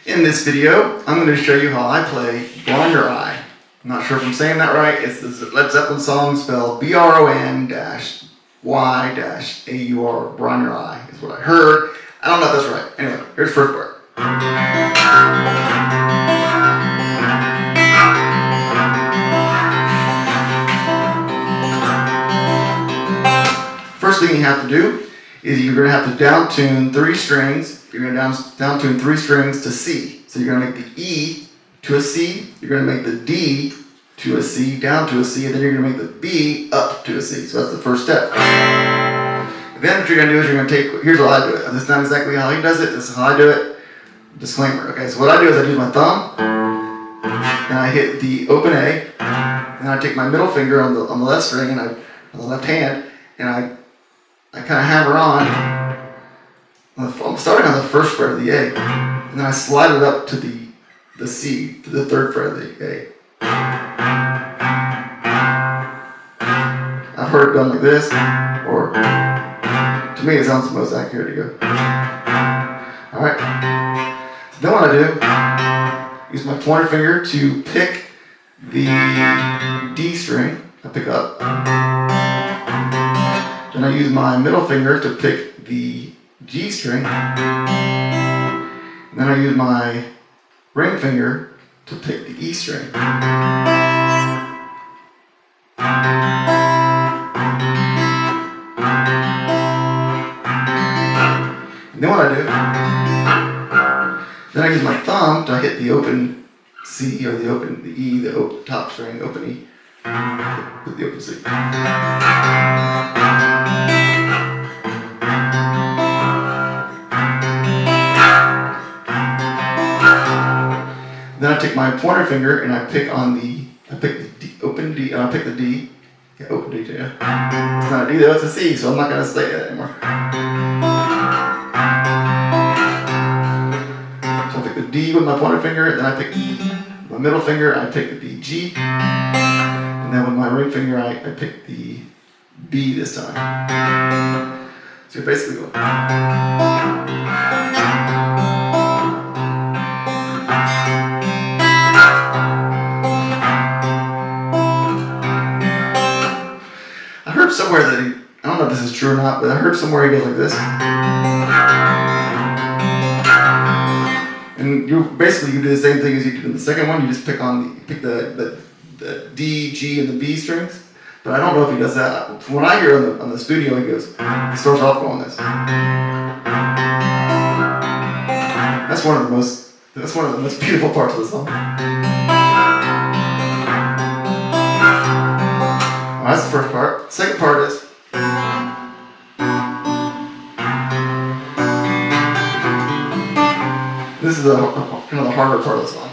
In this video, I'm going to show you how I play Bron-Y-Aur. I'm not sure if I'm saying that right. It's the Led Zeppelin song spelled Bron-Y-Aur. Bron-Y-Aur is what I heard. I don't know if that's right. Anyway, here's the first part. First thing you have to do is you're going to have to down tune 3 strings. You're going to down tune 3 strings to C. So you're going to make the E to a C, you're going to make the D to a C, down to a C, and then you're going to make the B up to a C. So that's the first step. Then what you're going to do is you're going to take, here's how I do it. This is not exactly how he does it, this is how I do it. Disclaimer. Okay, so what I do is I use my thumb, and I hit the open A, and I take my middle finger on the left string, and on the left hand, and I kind of hammer on. I'm starting on the first fret of the A, and then I slide it up to the C, to the 3rd fret of the A. I've heard it done like this, or to me it sounds the most accurate to go. Alright, so then what I do, use my pointer finger to pick the D string, I pick up. Then I use my middle finger to pick the G string. And then I use my ring finger to pick the E string. And then what I do, then I use my thumb to hit the open C, or the E, the top string, open E, with the open C. Then I take my pointer finger and I pick the D, open D, and I pick the D. Yeah, open D, yeah. It's not a D though, it's a C, so I'm not going to say that anymore. So I pick the D with my pointer finger, then I pick my middle finger, I pick the G, and then with my ring finger, I pick the B this time. So you basically go. I heard somewhere that I don't know if this is true or not, but I heard somewhere he goes like this. And you do the same thing as you did in the second one. You just pick the D, G, and the B strings. But I don't know if he does that. From what I hear on the studio, he starts off going this. That's one of the most beautiful parts of the song. That's the first part. Second part is this is kind of the harder part of the song.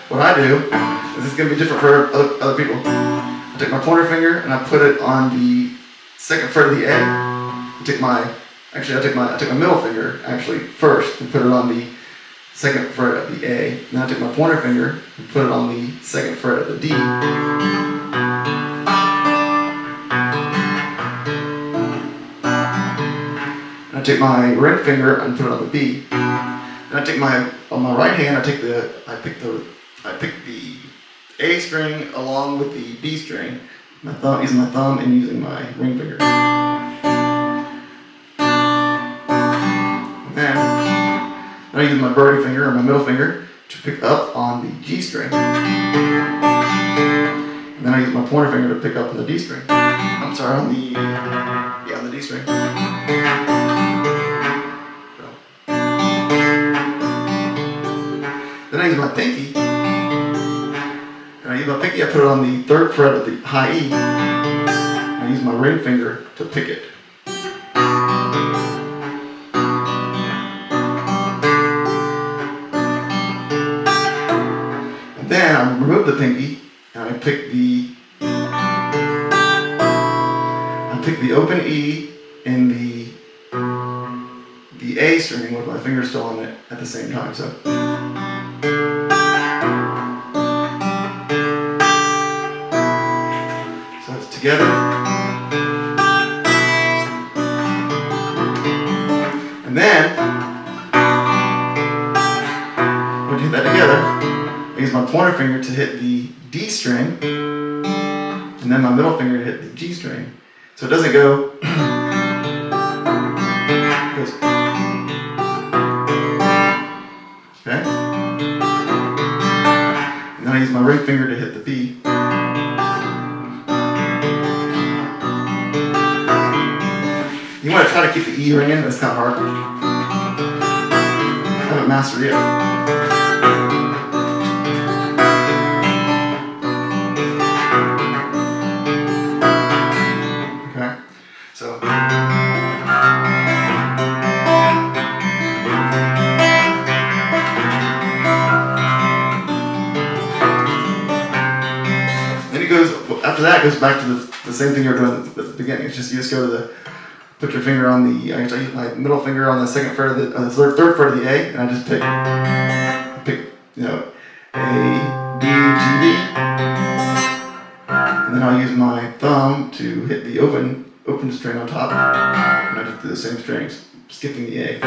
What I do is it's going to be different for other people. I take my pointer finger and I put it on the 2nd fret of the A. I take my middle finger actually first and put it on the 2nd fret of the A. Then I take my pointer finger and put it on the 2nd fret of the D. And I take my ring finger and put it on the B. Then I take on my right hand, I pick the A string along with the D string. Using my thumb and using my ring finger. And then I use my birdie finger or my middle finger to pick up on the G string. And then I use my pointer finger to pick up on the D string. I'm sorry, on the D string. Then I use my pinky. And I put it on the 3rd fret of the high E. And I use my ring finger to pick it. Then I remove the pinky and I pick the open E in the A string with my finger still on it at the same time. So it's together. then, when you hit that together, I use my pointer finger to hit the D string, and then my middle finger to hit the G string. So it doesn't go, it goes, okay? And then I use my ring finger to hit the B. You want to try to keep the E ringing, but it's kind of hard. I haven't mastered it yet. Okay, so. Then it goes, after that, it goes back to the same thing you were doing at the beginning. It's just, you just go to the, put your finger on the, I use my middle finger on the second fret of the, third fret of the A, and I just pick, you know, A, D, G, D. And then I'll use my thumb to hit the open string on top, and I just do the same strings, skipping the A.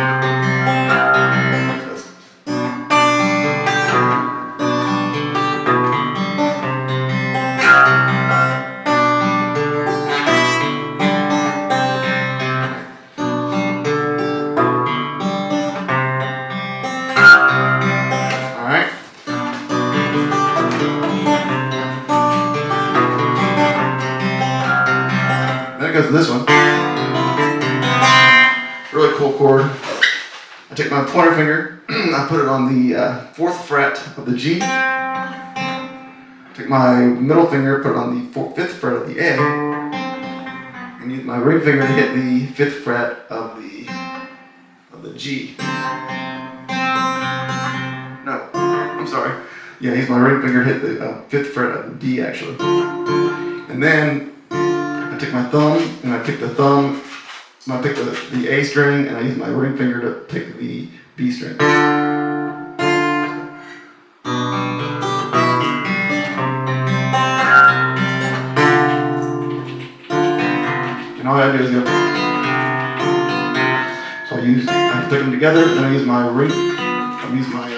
Goes to this one. Really cool chord. I take my pointer finger, I put it on the 4th fret of the G. Take my middle finger, put it on the 5th fret of the A, and use my ring finger to hit the 5th fret of the G. No, I'm sorry. Yeah, use my ring finger to hit the 5th fret of the D actually. And then I take my thumb and I pick the thumb, I pick the A string, and I use my ring finger to pick the B string. And all I do is go. So I pick them together, and I use my ring, I use my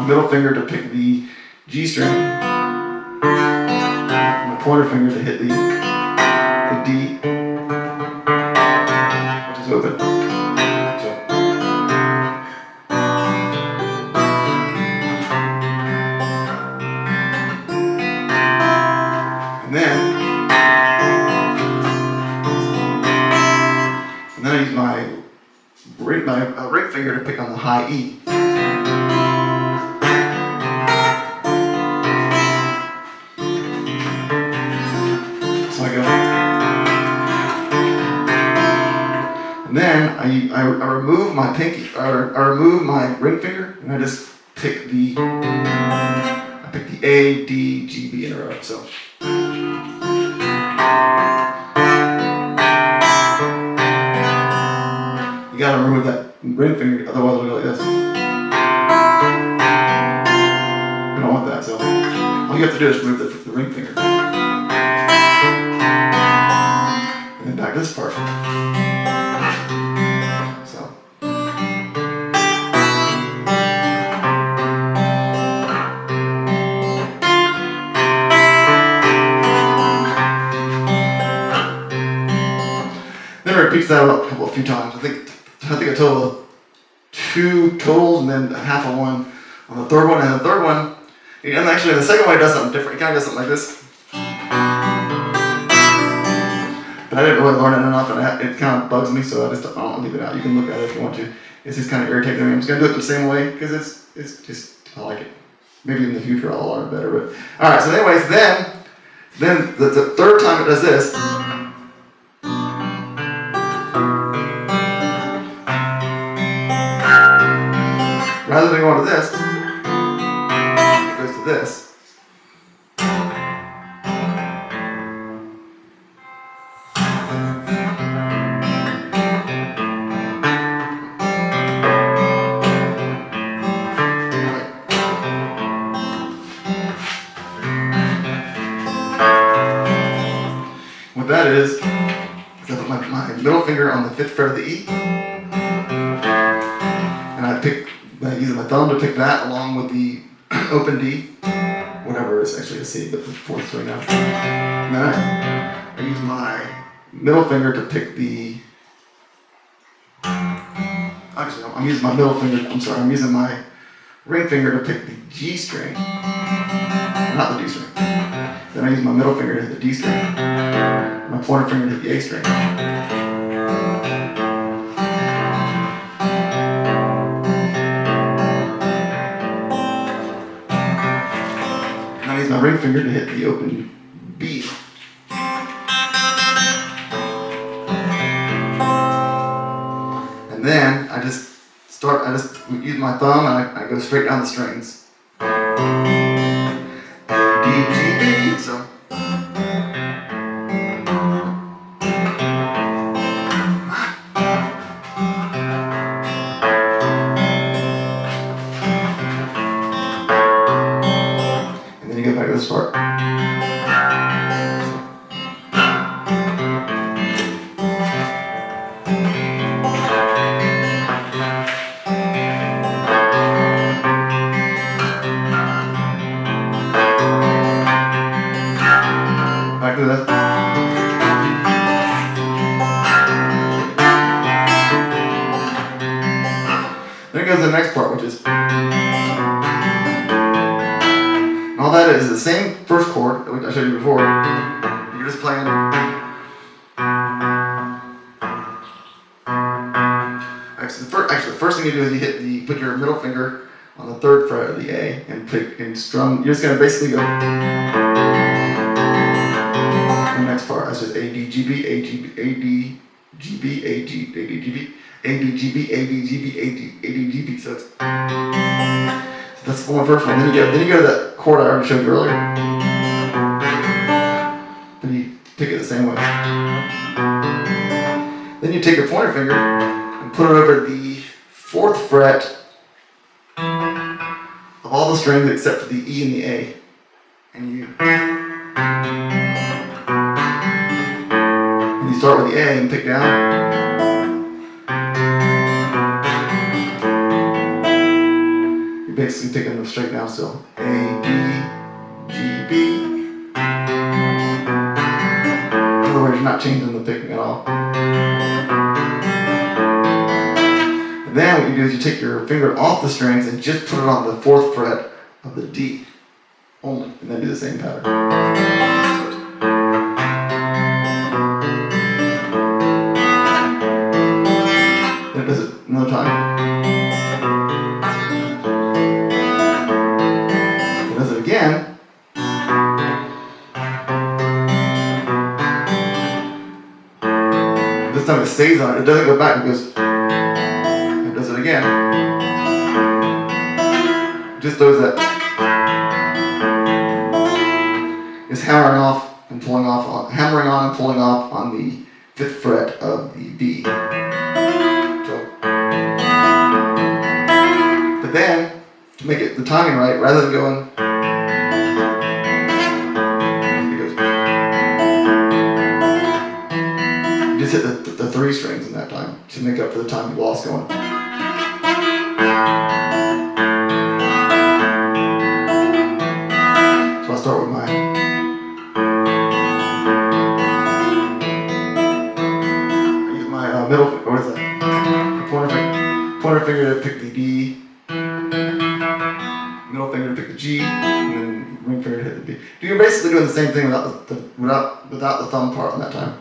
middle finger to pick the G string. Pointer finger to hit the D, which is open. So. And then I use my ring finger to pick on the high E. And then I remove my pinky, I remove my ring finger, and I just pick the A, D, G, B in a row. So. You gotta remove that ring finger, otherwise it'll go like this. We don't want that, so all you have to do is remove the ring finger. And then back to this part. Then it repeats that a few times. I think a total of 2 totals, and then half of one on the third one. And the third one, and actually the second one, it does something different. It kind of does something like this. But I didn't really learn it enough, and it kind of bugs me, so I don't leave it out. You can look at it if you want to. It's just kind of irritating me. I'm just gonna do it the same way because it's just, I like it. Maybe in the future I'll learn better. But all right. So anyways, then the third time it does this. Rather than going to this, it goes to this. What that is I put my middle finger on the 5th fret of the E, and I use my thumb to pick that along with the open D, whatever it's actually a C, but the 4th string now. And then I use my middle finger to pick the. Actually, I'm using my middle finger. I'm using my ring finger to pick the G string, not the D string. Then I use my middle finger to hit the D string, my pointer finger to hit the A string. And I use my ring finger to hit the open B. And then I just use my thumb and I go straight down the strings. A, D, G, B, so. And then you go back to this part. Back to this. Then goes the next part, which is. And all that is the same first chord that I showed you before. You're just playing. Actually, the first thing you do is you put your middle finger on the 3rd fret of the A and strum. You're just gonna basically go. The next part, that's just A, D, G, B, A, G, B, A, D, G, B, A, G, A, D, G, B, A, D, G, B, A, D, G, B, A, D, G, B. So that's the first one. Then you go to that chord I already showed you earlier. Then you pick it the same way. Then you take your pointer finger and put it over the 4th fret of all the strings except for the E and the A. And you start with the A and pick down. You're basically picking them straight down still. A, D, G, B. In other words, you're not changing the picking at all. And then what you do is you take your finger off the strings and just put it on the 4th fret of the D only, and then do the same pattern. Then it does it another time. It does it again. This time it stays on it. It doesn't go back. It goes. It does it again. Just those that. Is hammering on and pulling off on the 5th fret of the B. So, but then, to make it the timing right, rather than going, it goes. You just hit the 3 strings in that time to make up for the time you lost going. So I'll start with my. Middle, what is that? Pointer finger to pick the D, middle finger to pick the G, and then ring finger to hit the B. You're basically doing the same thing without the thumb part on that time.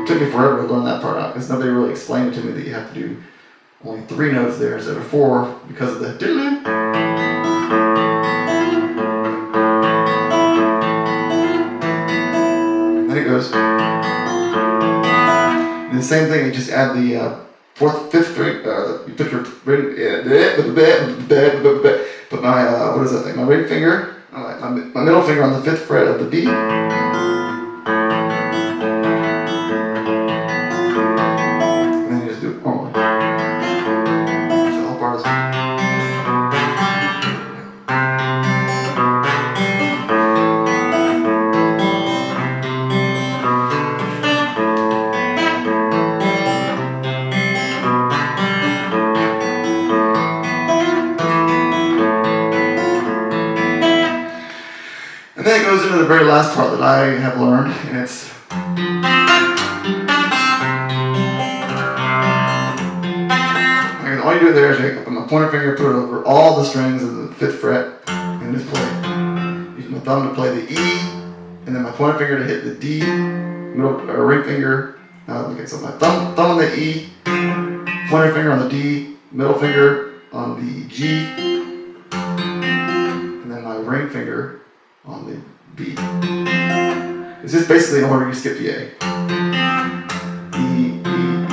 It took me forever to learn that part out because nobody really explained it to me that you have to do only 3 notes there instead of 4 because of the diddle. Then it goes. The same thing, you just add the 4th, 5th string, you put your ring, put my, what is that thing, my ring finger, my middle finger on the 5th fret of the B. And then you just do it normally. So all part is. goes into the very last part that I have learned, and it's and all you do there is you put my pointer finger, put it over all the strings of the 5th fret, and just play. Use my thumb to play the E, and then my pointer finger to hit the D, ring finger. Okay, so my thumb on the E, pointer finger on the D, middle finger on the G, and then my ring finger on the B. It's just basically in order you skip the A. E, E,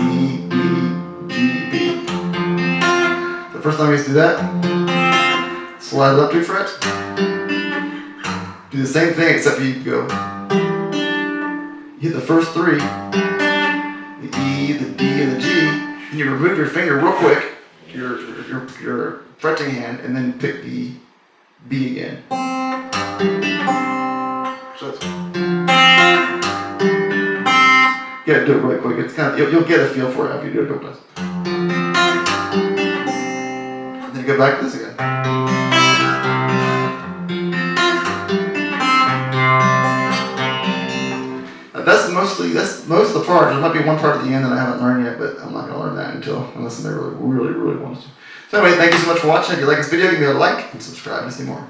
E, E, G, B. The first time you do that, slide it up 2 frets. Do the same thing except you go. You hit the first 3, the E, the D, and the G, and you remove your finger real quick, your fretting hand, and then pick the B again. So it's, yeah, do it really quick. It's kind of you'll get a feel for it after you do it a couple times. And then you go back to this again. That's most of the part. There might be one part at the end that I haven't learned yet, but I'm not going to learn that unless somebody really wants to. So anyway, thank you so much for watching. If you like this video, give me a like and subscribe to see more.